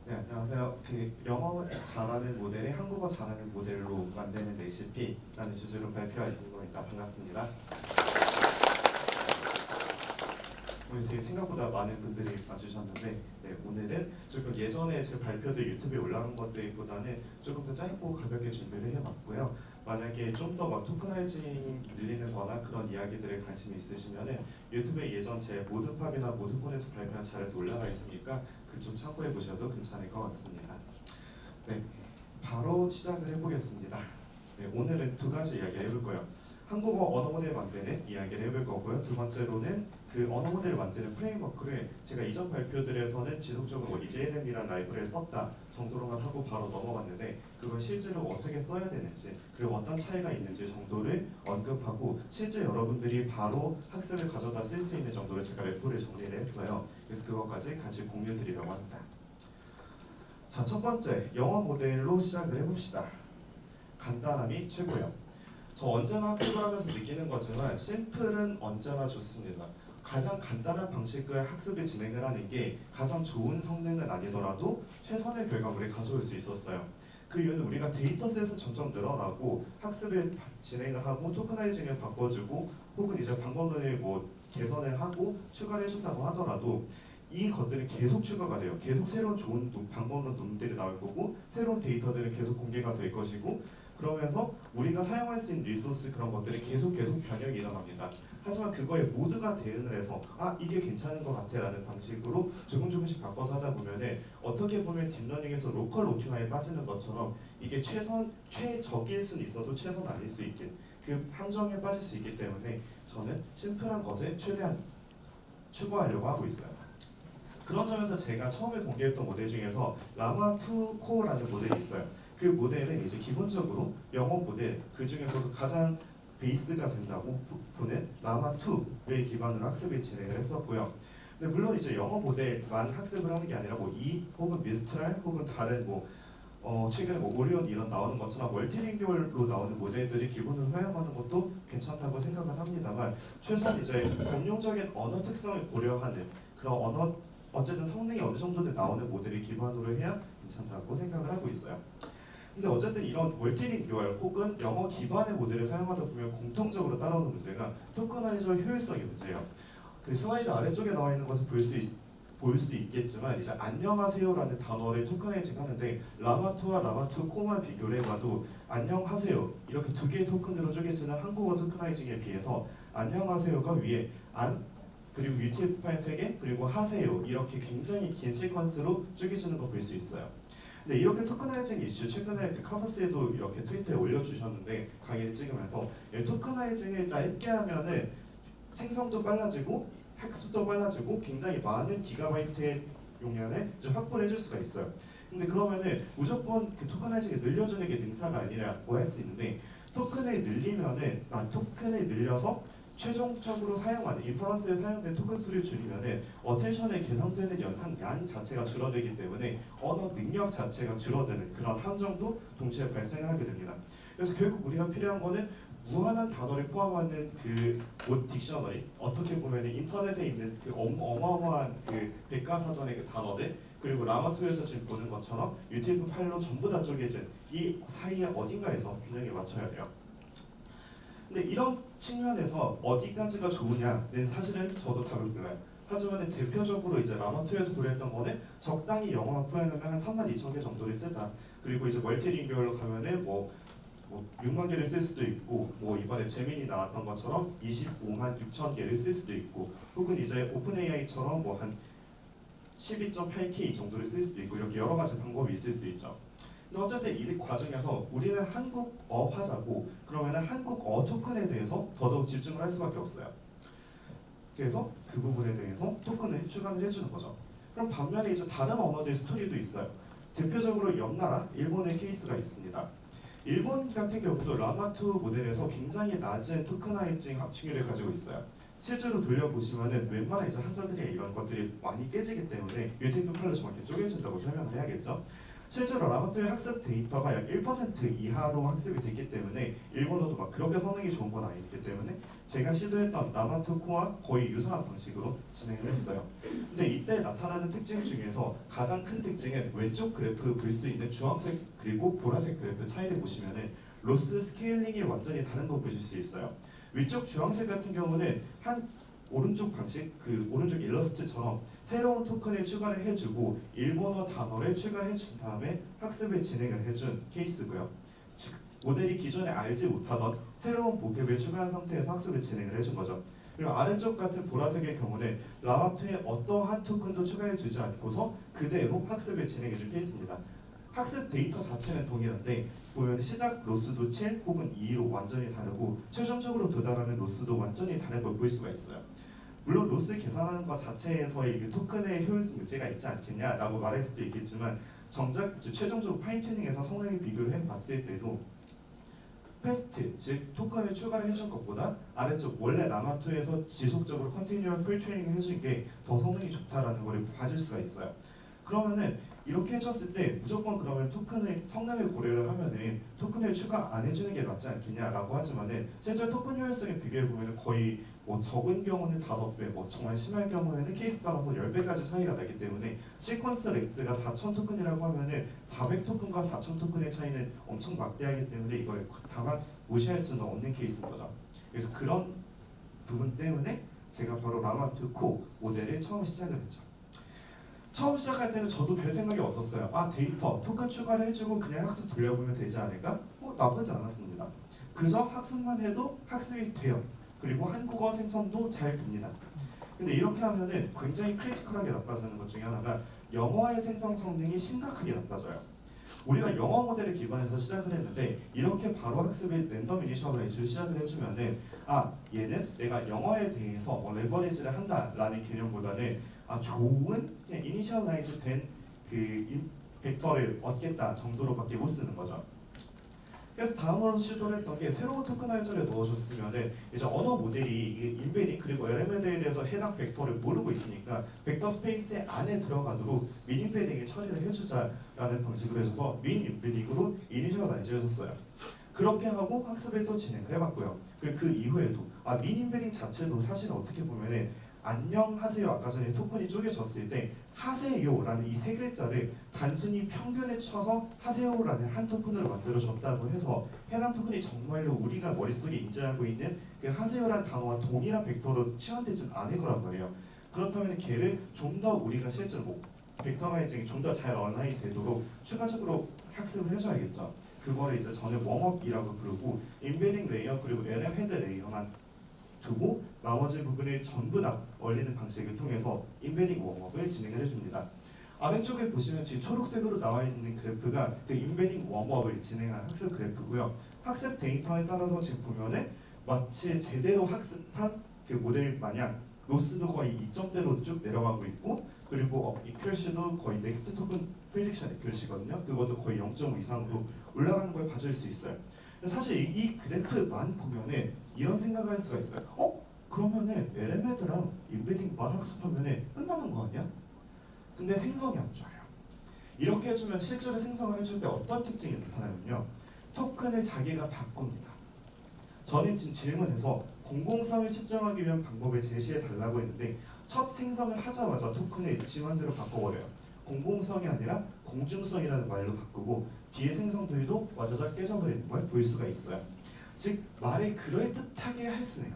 네, 안녕하세요. 영어 잘하는 모델이 한국어 잘하는 모델로 만드는 레시피라는 주제로 발표할 예정입니다. 반갑습니다. 오늘 되게 생각보다 많은 분들이 와주셨는데, 네, 오늘은 조금 예전에 제 발표들 유튜브에 올라간 것들보다는 조금 더 짧고 가볍게 준비를 해봤고요. 만약에 좀 더 막 토크나이징 늘리는 거나 그런 이야기들에 관심이 있으시면은 유튜브에 예전 제 모드팝이나 모드폰에서 발표한 자료도 올라가 있으니까 그 좀 참고해 보셔도 괜찮을 것 같습니다. 네, 바로 시작을 해보겠습니다. 네, 오늘은 두 가지 이야기를 해볼 거예요. 한국어 언어 모델 만드는 이야기를 해볼 거고요. 두 번째로는 그 언어 모델을 만드는 프레임워크를 제가 이전 발표들에서는 지속적으로 EJRM이라는 라이브러리를 썼다 정도로만 하고 바로 넘어갔는데 그걸 실제로 어떻게 써야 되는지 그리고 어떤 차이가 있는지 정도를 언급하고 실제 여러분들이 바로 학습을 가져다 쓸 수 있는 정도로 제가 레포를 정리를 했어요. 그래서 그것까지 같이 공유 드리려고 합니다. 자, 첫 번째 영어 모델로 시작을 해봅시다. 간단함이 최고예요. 저 언제나 학습을 하면서 느끼는 거지만 심플은 언제나 좋습니다. 가장 간단한 방식의 학습을 진행을 하는 게 가장 좋은 성능은 아니더라도 최선의 결과물을 가져올 수 있었어요. 그 이유는 우리가 데이터셋은 점점 늘어나고 학습을 진행을 하고 토크나이징을 바꿔주고 혹은 이제 방법론을 개선을 하고 추가를 해준다고 하더라도 이 것들이 계속 추가가 돼요. 계속 새로운 좋은 방법론 논들이 나올 거고 새로운 데이터들은 계속 공개가 될 것이고 그러면서 우리가 사용할 수 있는 리소스 그런 것들이 계속 변형이 일어납니다. 하지만 그거에 모두가 대응을 해서 이게 괜찮은 것 같아 라는 방식으로 조금씩 바꿔서 하다 보면은 어떻게 보면 딥러닝에서 로컬 옵티마에 빠지는 것처럼 이게 최적일 수는 있어도 최선 아닐 수 있긴 그 함정에 빠질 수 있기 때문에 저는 심플한 것을 최대한 추구하려고 하고 있어요. 그런 점에서 제가 처음에 공개했던 모델 중에서 라마2 코어라는 모델이 있어요. 그 모델은 이제 기본적으로 영어 모델 그 중에서도 가장 베이스가 된다고 보는 라마2를 기반으로 학습을 진행을 했었고요. 근데 물론 이제 영어 모델만 학습을 하는 게 아니라 혹은 미스트랄 혹은 다른 최근에 오리온 이런 나오는 것처럼 멀티링구얼로 나오는 모델들이 기본으로 사용하는 것도 괜찮다고 생각은 합니다만 최소한 이제 공용적인 언어 특성을 고려하는 그런 언어 어쨌든 성능이 어느 정도는 나오는 모델을 기반으로 해야 괜찮다고 생각을 하고 있어요. 근데 어쨌든 이런 멀티링구얼 혹은 영어 기반의 모델을 사용하다 보면 공통적으로 따라오는 문제가 토커나이저 효율성의 문제예요. 그 슬라이드 아래쪽에 나와 있는 것을 볼 수 있겠지만 이제 안녕하세요라는 단어를 토커나이징 하는데 라마2와 라마2 코만 비교를 해봐도 안녕하세요 이렇게 두 개의 토큰으로 쪼개지는 한국어 토커나이징에 비해서 안녕하세요가 위에 안 그리고 UTF 파일 3개 그리고 하세요 이렇게 굉장히 긴 시퀀스로 쪼개지는 거 볼 수 있어요. 네, 이렇게 토커나이징 이슈 최근에 카퍼스에도 이렇게 트위터에 올려주셨는데 강의를 찍으면서 토커나이징을 짧게 하면은 생성도 빨라지고 학습도 빨라지고 굉장히 많은 기가바이트의 용량을 좀 확보를 해줄 수가 있어요. 근데 그러면은 무조건 그 토커나이징을 늘려주는 게 능사가 아니라고 할 수 있는데 토큰을 늘려서 최종적으로 사용하는 인퍼런스에 사용된 토큰 수를 줄이면은 어텐션에 계산되는 연산 양 자체가 줄어들기 때문에 언어 능력 자체가 줄어드는 그런 함정도 동시에 발생하게 됩니다. 그래서 결국 우리가 필요한 거는 무한한 단어를 포함하는 그 딕셔너리 어떻게 보면 인터넷에 있는 그 어마어마한 그 백과사전의 그 단어들 그리고 라마2에서 지금 보는 것처럼 UTF 파일로 전부 다 쪼개진 이 사이에 어딘가에서 균형을 맞춰야 돼요. 근데 이런 측면에서 어디까지가 좋으냐는 사실은 저도 답을 몰라요. 하지만 대표적으로 이제 라마2에서 고려했던 거는 적당히 영어만 표현하면 한 32,000개 정도를 쓰자. 그리고 이제 멀티링구얼로 가면은 6만 개를 쓸 수도 있고 이번에 재민이 나왔던 것처럼 25만 6천 개를 쓸 수도 있고 혹은 이제 오픈AI처럼 한 12.8K 정도를 쓸 수도 있고 이렇게 여러 가지 방법이 있을 수 있죠. 근데 어쨌든 이 과정에서 우리는 한국어 화자고 그러면은 한국어 토큰에 대해서 더더욱 집중을 할 수밖에 없어요. 그래서 그 부분에 대해서 토큰을 추가를 해주는 거죠. 그럼 반면에 이제 다른 언어들 스토리도 있어요. 대표적으로 옆 나라 일본의 케이스가 있습니다. 일본 같은 경우도 라마2 모델에서 굉장히 낮은 토크나이징 합충률을 가지고 있어요. 실제로 돌려보시면은 웬만한 이제 한자들이 이런 것들이 많이 깨지기 때문에 UTF 파일로 정확히 쪼개진다고 설명을 해야겠죠. 실제로 라마토의 학습 데이터가 약 1% 이하로 학습이 됐기 때문에 일본어도 막 그렇게 성능이 좋은 건 아니기 때문에 제가 시도했던 라마토 코와 거의 유사한 방식으로 진행을 했어요. 근데 이때 나타나는 특징 중에서 가장 큰 특징은 왼쪽 그래프 볼 수 있는 주황색 그리고 보라색 그래프 차이를 보시면은 로스 스케일링이 완전히 다른 거 보실 수 있어요. 위쪽 주황색 같은 경우는 한 오른쪽 방식, 그 오른쪽 일러스트처럼 새로운 토큰을 추가를 해주고 일본어 단어를 추가해 준 다음에 학습을 진행을 해준 케이스고요. 즉 모델이 기존에 알지 못하던 새로운 보급을 추가한 상태에서 학습을 진행을 해준 거죠. 그리고 아래쪽 같은 보라색의 경우는 라마토에 어떠한 토큰도 추가해주지 않고서 그대로 학습을 진행해준 케이스입니다. 학습 데이터 자체는 동일한데 보면 시작 로스도 7 혹은 2로 완전히 다르고 최종적으로 도달하는 로스도 완전히 다른 걸 볼 수가 있어요. 물론 로스 계산하는 것 자체에서의 그 토큰의 효율성 문제가 있지 않겠냐라고 말할 수도 있겠지만 정작 최종적으로 파인튜닝해서 성능을 비교를 해봤을 때도 패스트, 즉 토큰을 추가를 해준 것보다 아래쪽 원래 라마토에서 지속적으로 컨티뉴얼 풀트레이닝 해준 게 더 성능이 좋다라는 걸 봐줄 수가 있어요. 그러면은 이렇게 해줬을 때 무조건 그러면 토큰의 성능을 고려를 하면은 토큰을 추가 안 해주는 게 맞지 않겠냐라고 하지만은 실제 토큰 효율성에 비교해 보면은 거의 뭐 적은 경우는 5배, 뭐 정말 심할 경우에는 케이스 따라서 10배까지 차이가 나기 때문에 시퀀스 렉스가 4,000 토큰이라고 하면은 400 토큰과 4,000 토큰의 차이는 엄청 막대하기 때문에 이걸 다만 무시할 수는 없는 케이스인 거죠. 그래서 그런 부분 때문에 제가 바로 라마토 코 모델을 처음 시작을 했죠. 처음 시작할 때는 저도 별 생각이 없었어요. 아 데이터, 토큰 추가를 해주고 그냥 학습 돌려보면 되지 않을까? 나쁘지 않았습니다. 그저 학습만 해도 학습이 돼요. 그리고 한국어 생성도 잘 됩니다. 근데 이렇게 하면은 굉장히 크리티컬하게 나빠지는 것 중에 하나가 영어의 생성 성능이 심각하게 나빠져요. 우리가 영어 모델을 기반해서 시작을 했는데 이렇게 바로 학습의 랜덤 이니셜라이즈를 시작을 해주면은 얘는 내가 영어에 대해서 레버리지를 한다라는 개념보다는 좋은 그냥 이니셜라이즈 된 그 벡터를 얻겠다 정도로밖에 못 쓰는 거죠. 그래서 다음으로 시도를 했던 게 새로운 토크나이저를 넣어줬으면은 이제 언어 모델이 인베딩 그리고 LM에대에 대해서 해당 벡터를 모르고 있으니까 벡터 스페이스 안에 들어가도록 민 인베딩을 처리를 해주자라는 방식으로 해줘서 민 인베딩으로 이니셜라이즈 해줬어요. 그렇게 하고 학습을 또 진행을 해봤고요. 그리고 그 이후에도 민 인베딩 자체도 사실은 어떻게 보면은 안녕하세요 아까 전에 토큰이 쪼개졌을 때 하세요라는 이 세 글자를 단순히 평균에 쳐서 하세요라는 한 토큰으로 만들어졌다고 해서 해당 토큰이 정말로 우리가 머릿속에 인지하고 있는 그 하세요라는 단어와 동일한 벡터로 치환되진 않을 거란 말이에요. 그렇다면 걔를 좀 더 우리가 실제로 벡터라이징이 좀 더 잘 얼라인 되도록 추가적으로 학습을 해줘야겠죠. 그거를 이제 저는 웜업이라고 부르고 인베딩 레이어 그리고 LM 헤드 레이어만 두고 나머지 부분을 전부 다 얼리는 방식을 통해서 인베딩 웜업을 진행을 해줍니다. 아래쪽에 보시면 지금 초록색으로 나와 있는 그래프가 그 인베딩 웜업을 진행한 학습 그래프고요. 학습 데이터에 따라서 지금 보면은 마치 제대로 학습한 그 모델 마냥 로스도 거의 2점대로 쭉 내려가고 있고 그리고 이큐러시도 거의 넥스트 토큰 프리딕션 이큐러시거든요. 그것도 거의 0.5 이상으로 올라가는 걸 봐줄 수 있어요. 사실 이 그래프만 보면은 이런 생각을 할 수가 있어요. 그러면은 LM헤드랑 인베딩만 학습하면은 끝나는 거 아니야? 근데 생성이 안 좋아요. 이렇게 해주면 실제로 생성을 해줄 때 어떤 특징이 나타나면요. 토큰을 자기가 바꿉니다. 저는 지금 질문에서 공공성을 측정하기 위한 방법을 제시해 달라고 했는데 첫 생성을 하자마자 토큰을 지만대로 바꿔버려요. 공공성이 아니라 공중성이라는 말로 바꾸고 뒤에 생성들도 와자작 깨져버리는 걸 볼 수가 있어요. 즉 말을 그럴듯하게 할 수네요.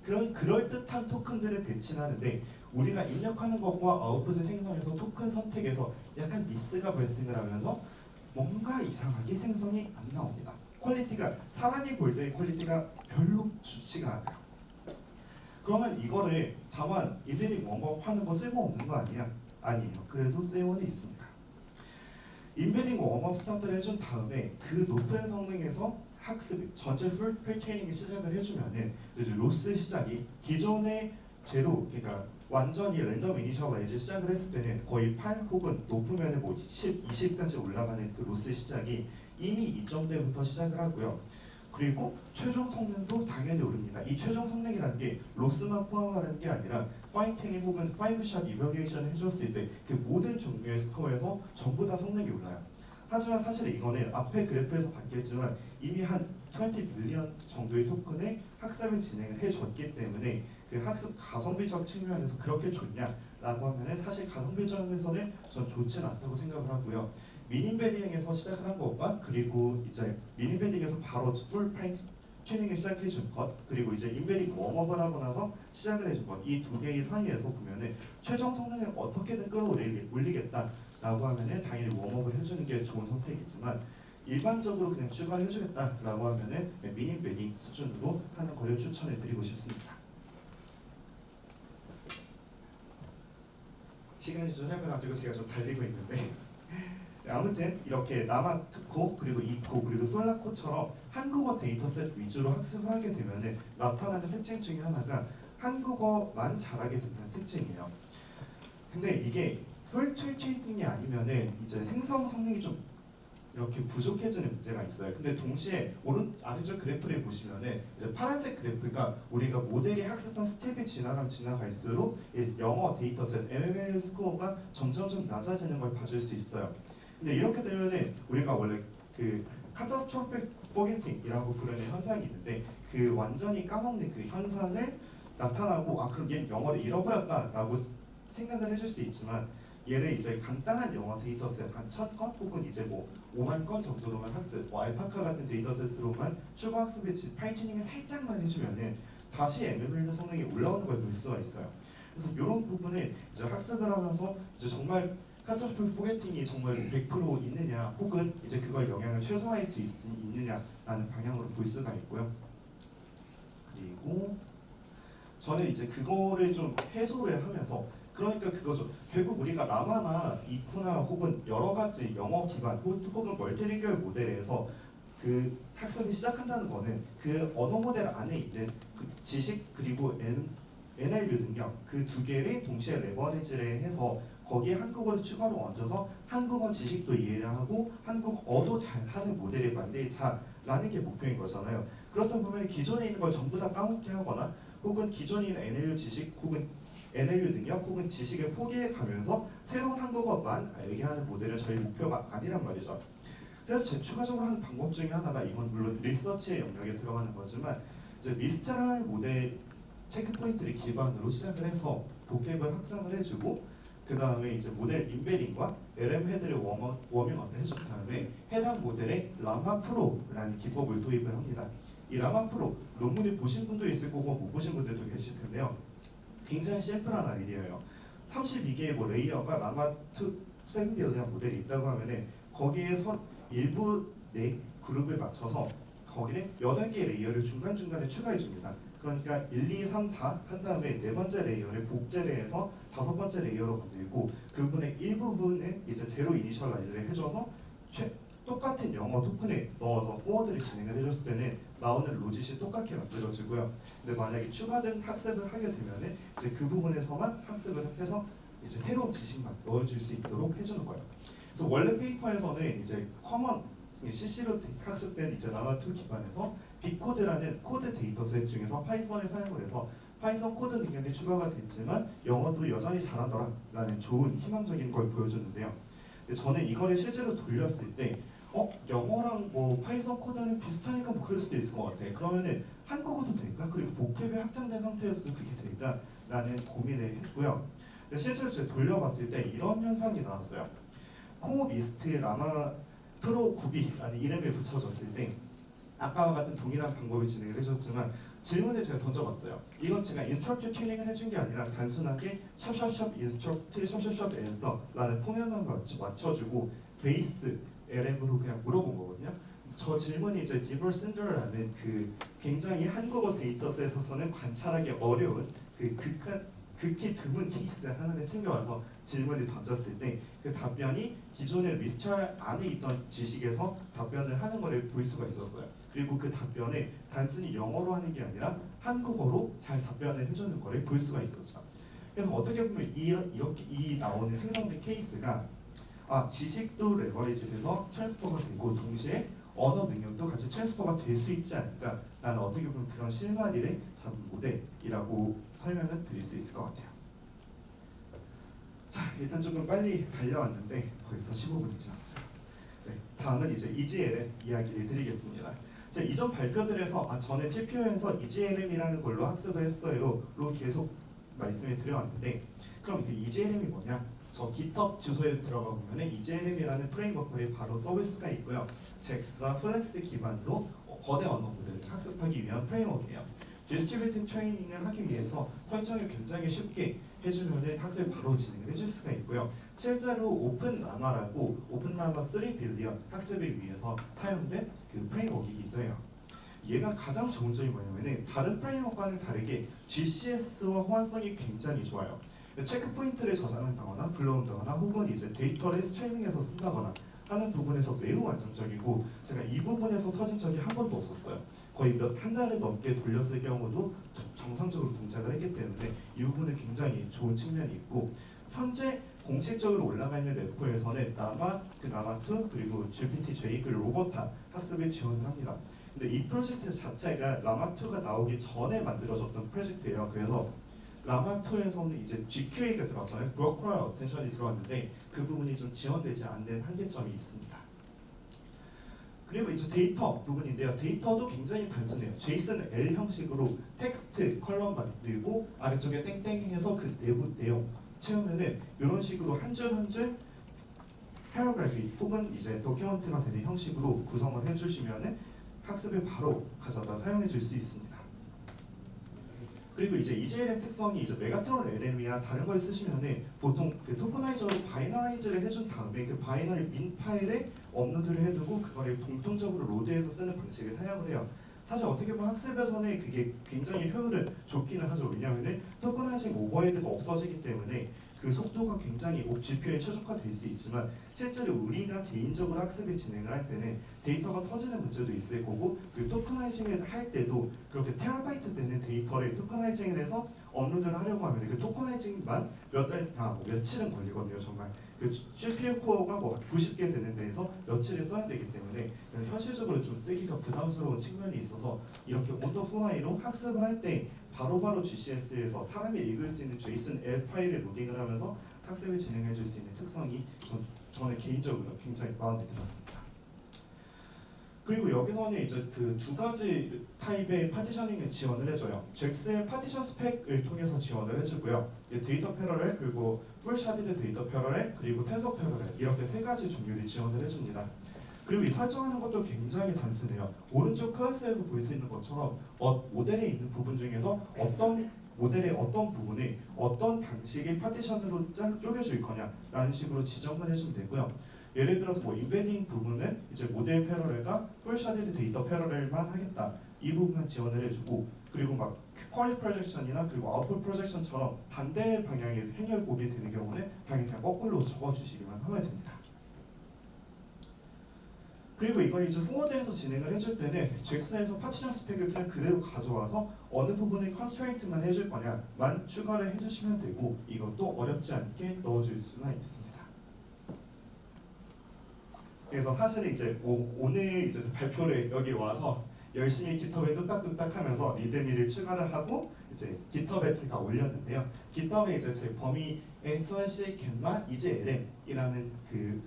그런 그럴듯한 토큰들을 배치하는데 우리가 입력하는 것과 아웃풋을 생성해서 토큰 선택에서 약간 미스가 발생을 하면서 뭔가 이상하게 생성이 안 나옵니다. 퀄리티가 사람이 볼 때의 퀄리티가 별로 좋지가 않아요. 그러면 이거를 다만 인베딩 웜업 하는 거 쓸모없는 거 아니야? 아니에요. 그래도 쓸모는 있습니다. 인베딩 웜업 스타트를 해준 다음에 그 높은 성능에서 학습, 전체 풀 트레이닝을 시작을 해주면은 이제 로스 시작이 기존의 제로, 그러니까 완전히 랜덤 이니셜라이즈 시작을 했을 때는 거의 8 혹은 높으면은 뭐 10, 20까지 올라가는 그 로스 시작이 이미 2점대부터 시작을 하고요. 그리고 최종 성능도 당연히 오릅니다. 이 최종 성능이라는 게 로스만 포함하는 게 아니라 파인튜닝 혹은 5샷 이버게이션을 해줬을 때 그 모든 종류의 스코어에서 전부 다 성능이 올라요. 하지만 사실 이거는 앞에 그래프에서 봤겠지만 이미 한 20 밀리언 정도의 토큰의 학습을 진행을 해줬기 때문에 그 학습 가성비적 측면에서 그렇게 좋냐라고 하면은 사실 가성비적에서는 전 좋진 않다고 생각을 하고요. 미니베딩에서 시작을 한 것과 그리고 이제 미니베딩에서 바로 풀 파인 튜닝을 시작해 준 것, 그리고 이제 인베딩 웜업을 하고 나서 시작을 해준 것, 이 두 개의 사이에서 보면은 최종 성능을 어떻게든 끌어올리겠다라고 하면은 당연히 웜업을 해주는 게 좋은 선택이지만 일반적으로 그냥 추가를 해주겠다라고 하면은 미니베딩 수준으로 하는 거를 추천해 드리고 싶습니다. 시간이 좀 짧아가지고 제가 좀 달리고 있는데 아무튼 이렇게 라마트코 그리고 이코 그리고 솔라코처럼 한국어 데이터셋 위주로 학습을 하게 되면은 나타나는 특징 중에 하나가 한국어만 잘하게 된다는 특징이에요. 근데 이게 풀 튜닝이 아니면은 이제 생성 성능이 좀 이렇게 부족해지는 문제가 있어요. 근데 동시에 아래쪽 그래프를 보시면은 이제 파란색 그래프가 우리가 모델이 학습한 스텝이 지나갈수록 영어 데이터셋 MML 스코어가 점점점 낮아지는 걸 봐줄 수 있어요. 근데 이렇게 되면은 우리가 원래 그 카타스트로픽 포게팅이라고 부르는 현상이 있는데 그 완전히 까먹는 그 현상을 나타나고 그럼 얘 영어를 잃어버렸다라고 생각을 해줄 수 있지만 얘를 이제 간단한 영어 데이터셋 한 1000건 혹은 이제 뭐 5만 건 정도로만 학습, 알파카 같은 데이터셋으로만 추가 학습에 파이튜닝을 살짝만 해주면은 다시 MML 성능이 올라오는 걸 볼 수가 있어요. 그래서 이런 부분을 이제 학습을 하면서 이제 정말 카타스트로픽 포게팅이 정말 100% 있느냐 혹은 이제 그걸 영향을 최소화할 수 있느냐라는 방향으로 볼 수가 있고요. 그리고 저는 이제 그거를 좀 해소를 하면서 그러니까 그거죠. 결국 우리가 라마나 이코나 혹은 여러 가지 영어 기반 혹은 멀티링결 모델에서 그 학습을 시작한다는 거는 그 언어 모델 안에 있는 그 지식 그리고 NLU 능력 그 두 개를 동시에 레버리지를 해서 거기에 한국어를 추가로 얹어서 한국어 지식도 이해를 하고 한국어도 잘하는 모델을 만들자라는 게 목표인 거잖아요. 그렇다 보면 기존에 있는 걸 전부 다 까먹게 하거나 혹은 기존에 있는 NLU 지식 혹은 NLU 능력 혹은 지식을 포기해 가면서 새로운 한국어만 알게 하는 모델은 저희 목표가 아니란 말이죠. 그래서 제 추가적으로 하는 방법 중에 하나가 이건 물론 리서치의 영역에 들어가는 거지만 이제 미스테랄 모델 체크포인트를 기반으로 시작을 해서 도캡을 확장을 해주고 그 다음에 이제 모델 인베딩과 LM 헤드를 워밍업을 해준 다음에 해당 모델에 라마 프로라는 기법을 도입을 합니다. 이 라마 프로 논문을 보신 분도 있을 거고 못 보신 분들도 계실 텐데요. 굉장히 심플한 아이디어예요. 32개의 뭐 레이어가 라마 7빌리언 모델이 있다고 하면은 거기에서 일부 네 그룹을 맞춰서 거기에 8개의 레이어를 중간중간에 추가해 줍니다. 그러니까 1, 2, 3, 4 한 다음에 네 번째 레이어를 복제를 해서 다섯 번째 레이어로 만들고 그 부분의 일부분에 이제 제로 이니셜라이즈를 해줘서 똑같은 영어 토큰에 넣어서 포워드를 진행을 해줬을 때는 나오는 로짓이 똑같게 만들어지고요. 근데 만약에 추가된 학습을 하게 되면은 이제 그 부분에서만 학습을 해서 이제 새로운 지식만 넣어줄 수 있도록 해주는 거예요. 그래서 원래 페이퍼에서는 이제 커먼 CC로 학습된 이제 라마2 기반에서 빅코드라는 코드 데이터셋 중에서 파이썬을 사용을 해서 파이썬 코드 능력이 추가가 됐지만 영어도 여전히 잘하더라라는 좋은 희망적인 걸 보여줬는데요. 근데 저는 이거를 실제로 돌렸을 때 영어랑 뭐 파이썬 코드는 비슷하니까 뭐 그럴 수도 있을 것 같아. 그러면은 한국어도 될까? 그리고 보캡이 확장된 상태에서도 그게 될까? 라는 고민을 했고요. 근데 실제로 제가 돌려봤을 때 이런 현상이 나왔어요. 코어 미스트 라마 프로 9B라는 이름을 붙여줬을 때 아까와 같은 동일한 방법을 진행을 해줬지만 질문을 제가 던져봤어요. 이건 제가 인스트럭트 튜닝을 해준 게 아니라 단순하게 샵샵샵 인스트럭트 샵샵샵 앤서라는 포맷만 맞춰주고 베이스 LM으로 그냥 물어본 거거든요. 저 질문이 이제 디버 신더라는 그 굉장히 한국어 데이터셋에서는 관찰하기 어려운 그 극히 드문 케이스 하나를 챙겨와서 질문을 던졌을 때 그 답변이 기존의 리스트랄 안에 있던 지식에서 답변을 하는 것을 볼 수가 있었어요. 그리고 그 답변을 단순히 영어로 하는 게 아니라 한국어로 잘 답변을 해주는 것을 볼 수가 있었죠. 그래서 어떻게 보면 이렇게 나오는 생성된 케이스가 지식도 레버리지돼서 트랜스퍼가 되고 동시에 언어 능력도 같이 트랜스퍼가 될 수 있지 않을까 라는 어떻게 보면 그런 실마리를 잡은 모델이라고 설명을 드릴 수 있을 것 같아요. 자, 일단 조금 빨리 달려왔는데 벌써 15분이 지났어요. 네, 다음은 이제 EGLM 이야기를 드리겠습니다. 자, 이전 발표들에서 전에 TPO에서 EGLM이라는 걸로 학습을 했어요로 계속 말씀을 드려왔는데, 그럼 그 EGLM이 뭐냐? 저 GitHub 주소에 들어가 보면은 EGLM이라는 프레임워크를 바로 써볼 수가 있고요. 잭스와 플렉스 기반으로 거대 언어 모델을 학습하기 위한 프레임워크예요. 디스트리뷰티드 트레이닝을 하기 위해서 설정을 굉장히 쉽게 해주면은 학습을 바로 진행을 해줄 수가 있고요. 실제로 오픈라마라고 오픈라마 3 빌리언 학습을 위해서 사용된 그 프레임워크이기도 해요. 얘가 가장 좋은 점이 뭐냐면은 다른 프레임워크와는 다르게 GCS와 호환성이 굉장히 좋아요. 체크 포인트를 저장한다거나 불러온다거나 혹은 이제 데이터를 스트리밍해서 쓴다거나 하는 부분에서 매우 안정적이고, 제가 이 부분에서 터진 적이 한 번도 없었어요. 거의 한 달을 넘게 돌렸을 경우도 정상적으로 동작을 했기 때문에 이 부분은 굉장히 좋은 측면이 있고, 현재 공식적으로 올라가 있는 레포에서는 라마2 그리고 GPT-J 그리고 로버타 학습을 지원을 합니다. 근데 이 프로젝트 자체가 라마2가 나오기 전에 만들어졌던 프로젝트예요. 그래서 라마2에서는 이제 GQA가 들어왔잖아요. 브로커럴 어텐션이 들어왔는데 그 부분이 좀 지원되지 않는 한계점이 있습니다. 그리고 이제 데이터 부분인데요. 데이터도 굉장히 단순해요. JSON L 형식으로 텍스트 컬럼 만들고 아래쪽에 땡땡 해서 그 내부 내용 채우면은 이런 식으로 한 줄 한 줄 패러그래피 혹은 이제 도큐먼트가 되는 형식으로 구성을 해주시면은 학습을 바로 가져다 사용해 줄 수 있습니다. 그리고 이제 EGLM 특성이 이제 메가트론 LLM이나 다른 걸 쓰시면은 보통 그 토커나이저로 바이너라이즈를 해준 다음에 그 바이너리 민 파일에 업로드를 해두고 그거를 공통적으로 로드해서 쓰는 방식을 사용을 해요. 사실 어떻게 보면 학습에서는 그게 굉장히 효율은 좋기는 하죠. 왜냐하면은 토커나이징 오버헤드가 없어지기 때문에 그 속도가 굉장히 GPU에 최적화될 수 있지만, 실제로 우리가 개인적으로 학습을 진행을 할 때는 데이터가 터지는 문제도 있을 거고, 그리고 토커나이징을 할 때도 그렇게 테라바이트 되는 데이터를 토커나이징을 해서 업로드를 하려고 하면 그 토커나이징만 며칠은 걸리거든요. 정말 그 CPU 코어가 뭐 90개 되는 데에서 며칠을 써야 되기 때문에 현실적으로 좀 쓰기가 부담스러운 측면이 있어서 이렇게 온더플라이로 학습을 할 때 바로바로 GCS에서 사람이 읽을 수 있는 JSON L 파일을 로딩을 하면서 학습을 진행해 줄 수 있는 특성이 저는 개인적으로 굉장히 마음에 들었습니다. 그리고 여기서는 이제 그 두 가지 타입의 파티셔닝을 지원을 해줘요. 잭스의 파티션 스펙을 통해서 지원을 해주고요. 데이터 패러렐 그리고 풀 샤디드 데이터 패러렐 그리고 텐서 패러렐 이렇게 세 가지 종류를 지원을 해줍니다. 그리고 이 설정하는 것도 굉장히 단순해요. 오른쪽 클래스에서 볼 수 있는 것처럼 모델에 있는 부분 중에서 어떤 모델의 어떤 부분이 어떤 방식의 파티션으로 쪼개줄 거냐라는 식으로 지정만 해주면 되고요. 예를 들어서 뭐 인베딩 부분은 이제 모델 패러렐과 풀 샤디드 데이터 패러렐만 하겠다. 이 부분만 지원을 해주고, 그리고 막 쿼리 프로젝션이나 그리고 아웃풋 프로젝션처럼 반대 방향의 행렬 곱이 되는 경우는 당연히 그냥 거꾸로 적어주시기만 하면 됩니다. 그리고 이걸 이제 포워드해서 진행을 해줄 때는 잭스에서 파티션 스펙을 그냥 그대로 가져와서 어느 부분에 컨스트레인트만 해줄 거냐만 추가를 해주시면 되고, 이것도 어렵지 않게 넣어줄 수가 있습니다. 그래서 사실은 이제 오늘 이제 발표를 여기 와서 열심히 GitHub에 뚝딱뚝딱 하면서 리드미를 추가를 하고 이제 GitHub에 제가 올렸는데요. GitHub에 이제 제 범위에 슬래시 겟마 EGLM이라는 그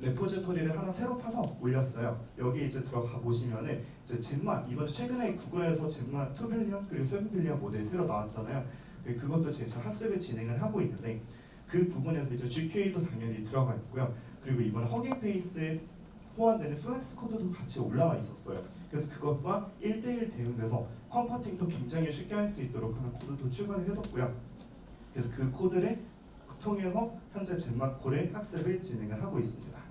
레포지토리를 하나 새로 파서 올렸어요. 여기 이제 들어가 보시면은 이제 젠마 이번 최근에 구글에서 젠마 2 빌리언 그리고 7 빌리언 모델 새로 나왔잖아요. 그것도 제가 학습을 진행을 하고 있는데 그 부분에서 이제 GQA도 당연히 들어가 있고요. 그리고 이번 허깅 페이스에 호환되는 플렉스 코드도 같이 올라와 있었어요. 그래서 그것과 1:1 대응돼서 컴퍼팅도 굉장히 쉽게 할 수 있도록 하는 코드도 추가를 해뒀고요. 그래서 그 코드를 통해서 현재 젠마콜의 학습을 진행을 하고 있습니다.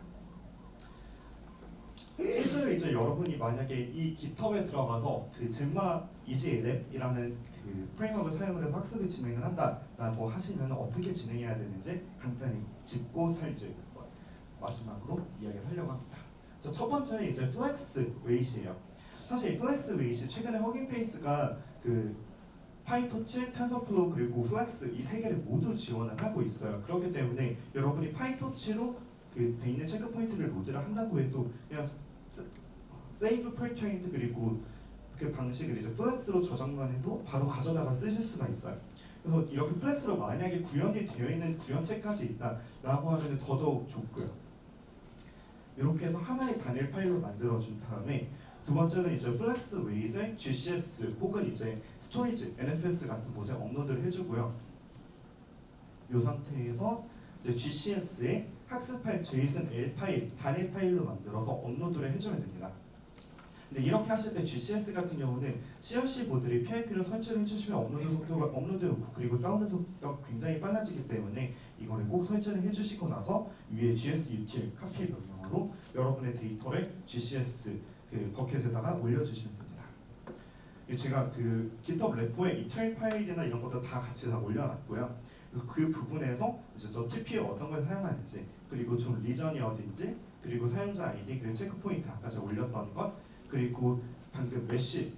실제로 이제 여러분이 만약에 이 GitHub에 들어가서 그 젠마 EGLM이라는 그 프레임워크를 사용을 해서 학습을 진행을 한다라고 하시면 어떻게 진행해야 되는지 간단히 짚고 살지 마지막으로 이야기를 하려고 합니다. 자, 첫 번째는 이제 플렉스 웨이트예요. 사실 이 플렉스 웨이트 최근에 허깅 페이스가 그 파이토치, 텐서플로우 그리고 플렉스 이 세 개를 모두 지원을 하고 있어요. 그렇기 때문에 여러분이 파이토치로 그 돼 있는 체크 포인트를 로드를 한다고 해도 그냥 세이브 프리트레인드 그리고 그 방식을 이제 플렉스로 저장만 해도 바로 가져다가 쓰실 수가 있어요. 그래서 이렇게 플렉스로 만약에 구현이 되어 있는 구현체까지 있다라고 하면 더더욱 좋고요. 이렇게 해서 하나의 단일 파일로 만들어준 다음에 두 번째는 이제 플렉스 웨이즈의 GCS 혹은 이제 스토리지, NFS 같은 곳에 업로드를 해주고요. 이 상태에서 이제 GCS의 학습 파일 JSON L 파일 단일 파일로 만들어서 업로드를 해주면 됩니다. 근데 이렇게 하실 때 GCS 같은 경우는 CRC 보드리 PIP를 설치를 해주시면 업로드 속도가 그리고 다운로드 속도가 굉장히 빨라지기 때문에 이거를 꼭 설치를 해주시고 나서 위에 GSUtil 카피 명령어로 여러분의 데이터를 GCS 그 버켓에다가 올려주시면 됩니다. 제가 그 GitHub 레포에 이 트랙 파일이나 이런 것도 다 같이 다 올려놨고요. 그래서 그 부분에서 이제 저 TPU 어떤 걸 사용하는지 그리고 좀 리전이 어딘지 그리고 사용자 아이디 그리고 체크 포인트 아까 제가 올렸던 것 그리고 방금 메시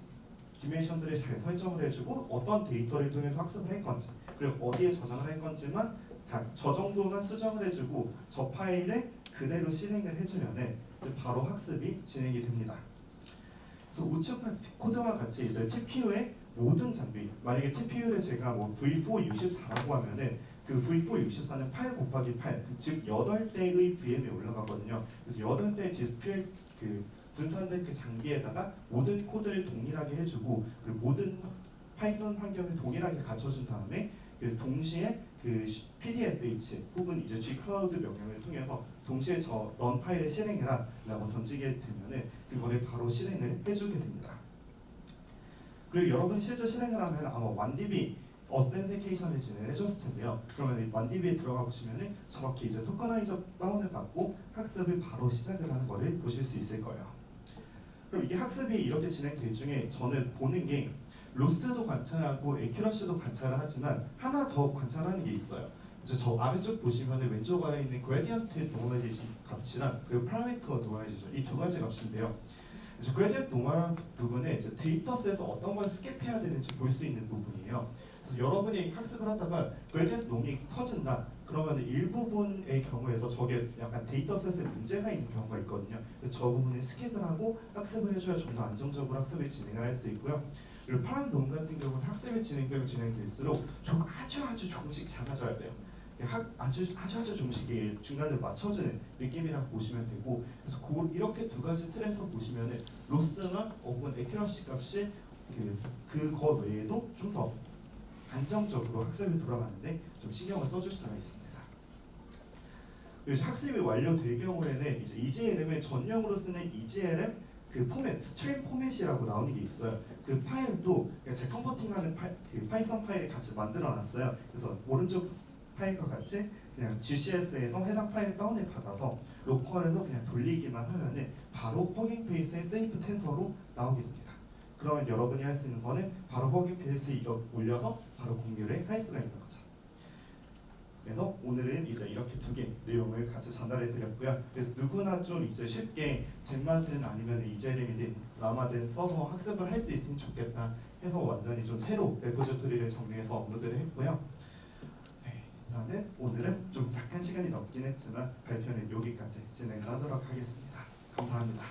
디멘션들을 잘 설정을 해주고 어떤 데이터를 통해서 학습을 할 건지 그리고 어디에 저장을 할 건지만 다 저 정도만 수정을 해주고 저 파일을 그대로 실행을 해주면은 바로 학습이 진행이 됩니다. 그래서 우측 코드와 같이 이제 TPU의 모든 장비 만약에 TPU를 제가 뭐 V464라고 하면은 그 V464는 8 곱하기 8 즉 8대의 VM에 올라가거든요. 그래서 8대 디스플레이 그 분산된 그 장비에다가 모든 코드를 동일하게 해주고 그리고 모든 파이썬 환경을 동일하게 갖춰준 다음에 그 동시에 그 PDSH 혹은 이제 Gcloud 명령을 통해서 동시에 저 런 파일을 실행해라라고 던지게 되면은 그거를 바로 실행을 해주게 됩니다. 그리고 여러분 실제 실행을 하면 아마 1DB 어센티케이션을 진행을 해줬을 텐데요. 그러면 1DB에 들어가 보시면은 저렇게 이제 토커나이저 다운을 받고 학습을 바로 시작을 하는 거를 보실 수 있을 거예요. 그럼 이게 학습이 이렇게 진행될 중에 저는 보는 게 로스도 관찰하고 에큐러시도 관찰을 하지만 하나 더 관찰하는 게 있어요. 이제 저 아래쪽 보시면 왼쪽 아래에 있는 그레디언트 노멀라이제이션 값이랑 그리고 파라미터 노멀라이제이션 이 두 가지 값인데요. 이제 그레디언트 노멀 부분에 이제 데이터셋에서 어떤 걸 스킵해야 되는지 볼 수 있는 부분이에요. 그래서 여러분이 학습을 하다가 그레디언트 놈이 터진다. 그러면 일부분의 경우에서 저게 약간 데이터셋에 문제가 있는 경우가 있거든요. 그래서 저 부분을 스킵을 하고 학습을 해줘야 좀 더 안정적으로 학습을 진행을 할 수 있고요. 그리고 파란 놈 같은 경우는 학습이 진행될수록 아주 조금씩 작아져야 돼요. 아주 조금씩 중간을 맞춰주는 느낌이라고 보시면 되고 그래서 이렇게 두 가지 틀에서 보시면은 로스나 혹은 에큐러시 값이 그거 외에도 좀 더 안정적으로 학습이 돌아가는데 좀 신경을 써줄 수가 있습니다. 그래서 학습이 완료될 경우에는 이제 EGLM을 전용으로 쓰는 EGLM 그 포맷, 스트림 포맷이라고 나오는 게 있어요. 그 파일도 제가 컨버팅하는 그 파이썬 파일을 같이 만들어놨어요. 그래서 오른쪽 파일과 같이 그냥 GCS에서 해당 파일을 다운을 받아서 로컬에서 그냥 돌리기만 하면은 바로 허깅 페이스의 세이프 텐서로 나오게 됩니다. 그러면 여러분이 할 수 있는 거는 바로 허깅 페이스에 올려서 바로 공유를 할 수가 있는 거죠. 그래서 오늘은 이제 이렇게 두 개 내용을 같이 전달해 드렸고요. 그래서 누구나 좀 이제 쉽게 젠마든 아니면 이젤림이든 라마든 써서 학습을 할 수 있으면 좋겠다 해서 완전히 좀 새로 레포지토리를 정리해서 업로드를 했고요. 일단은 오늘은 좀 약간 시간이 넘긴 했지만 발표는 여기까지 진행을 하도록 하겠습니다. 감사합니다.